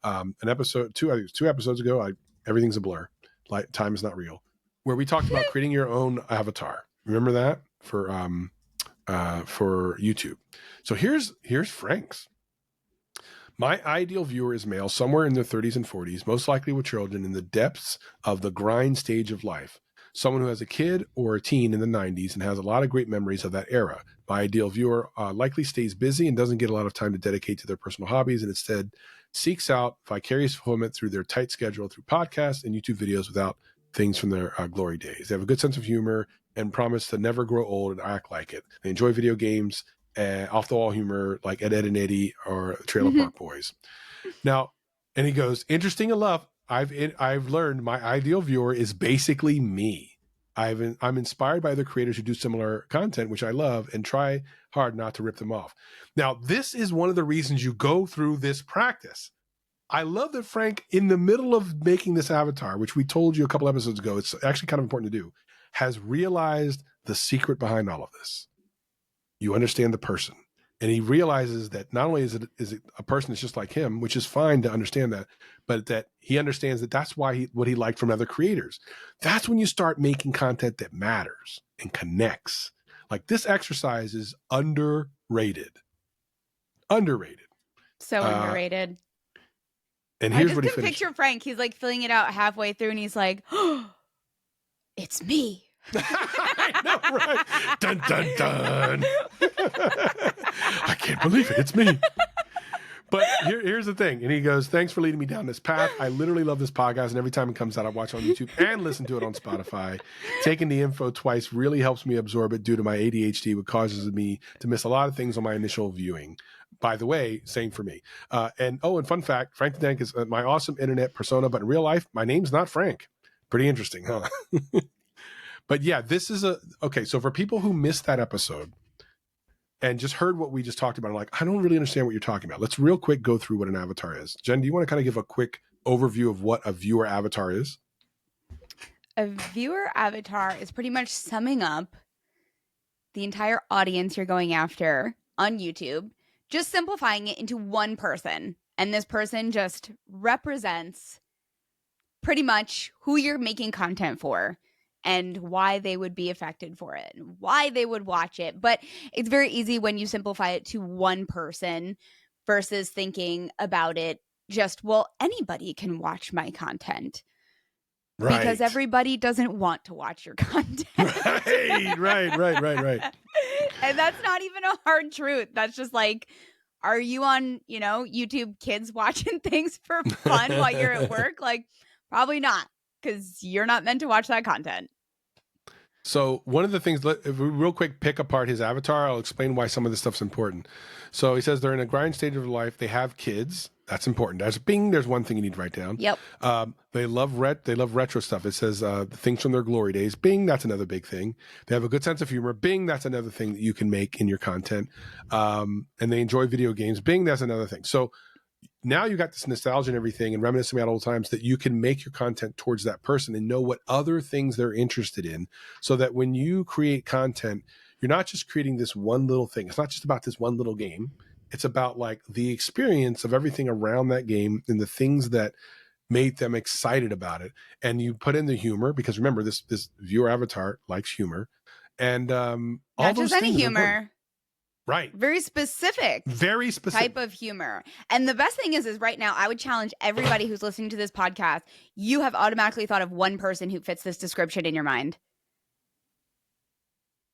an episode, I think it was 2 episodes ago. Everything's a blur. Like time is not real. Where we talked about creating your own avatar. Remember that for YouTube. So here's Frank's. My ideal viewer is male, somewhere in their 30s and 40s, most likely with children in the depths of the grind stage of life. Someone who has a kid or a teen in the 90s and has a lot of great memories of that era. My ideal viewer likely stays busy and doesn't get a lot of time to dedicate to their personal hobbies, and instead seeks out vicarious fulfillment through their tight schedule through podcasts and YouTube videos without things from their glory days. They have a good sense of humor and promise to never grow old and act like it. They enjoy video games and off-the-wall humor like Ed, and Eddie or Trailer Park Boys. Now, and he goes, interesting enough, I've learned my ideal viewer is basically me. I'm inspired by other creators who do similar content, which I love, and try hard not to rip them off. Now, this is one of the reasons you go through this practice. I love that Frank, in the middle of making this avatar, which we told you a couple episodes ago, it's actually kind of important to do, has realized the secret behind all of this. You understand the person. And he realizes that not only is it a person that's just like him, which is fine to understand that, but that he understands that that's why what he liked from other creators. That's when you start making content that matters and connects. Like this exercise is underrated. Underrated. So underrated. And here's what he finished. I just can picture Frank. He's like filling it out halfway through and he's like, oh, it's me. I know, right? Dun, dun, dun. I can't believe it. It's me. But here's the thing. And he goes, thanks for leading me down this path. I literally love this podcast. And every time it comes out, I watch it on YouTube and listen to it on Spotify. Taking the info twice really helps me absorb it due to my ADHD, which causes me to miss a lot of things on my initial viewing. By the way, same for me. And fun fact, Frank the Tank is my awesome internet persona, but in real life, my name's not Frank. Pretty interesting, huh? But yeah, this is okay. So for people who missed that episode and just heard what we just talked about, like, I don't really understand what you're talking about. Let's real quick go through what an avatar is. Jen, do you want to kind of give a quick overview of what a viewer avatar is? A viewer avatar is pretty much summing up the entire audience you're going after on YouTube, just simplifying it into one person. And this person just represents pretty much who you're making content for and why they would be affected for it, and why they would watch it. But it's very easy when you simplify it to one person versus thinking about it just, well, anybody can watch my content. Right. Because everybody doesn't want to watch your content. Right. And that's not even a hard truth. That's just like, are you on, YouTube Kids watching things for fun while you're at work? Like, probably not, because you're not meant to watch that content. So one of the things, if we real quick pick apart his avatar, I'll explain why some of this stuff's important. So he says they're in a grind stage of life. They have kids. That's important. There's one thing you need to write down. Yep. They love retro stuff. It says things from their glory days. Bing, that's another big thing. They have a good sense of humor. Bing, that's another thing that you can make in your content. And they enjoy video games. Bing, that's another thing. So now you got this nostalgia and everything and reminiscing about old times that you can make your content towards that person and know what other things they're interested in, so that when you create content, you're not just creating this one little thing. It's not just about this one little game. It's about like the experience of everything around that game and the things that made them excited about it. And you put in the humor, because remember, this viewer avatar likes humor. And all not those just any things humor. Right. Very specific type of humor. And the best thing is right now, I would challenge everybody who's listening to this podcast. You have automatically thought of one person who fits this description in your mind.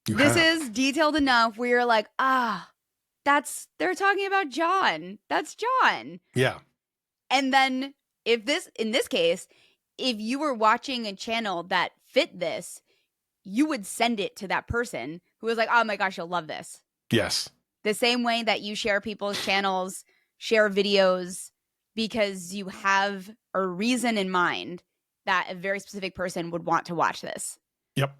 This is detailed enough where you're like, they're talking about John. That's John. Yeah. And then in this case, if you were watching a channel that fit this, you would send it to that person who was like, oh my gosh, you'll love this. Yes. The same way that you share people's channels, share videos, because you have a reason in mind that a very specific person would want to watch this. Yep.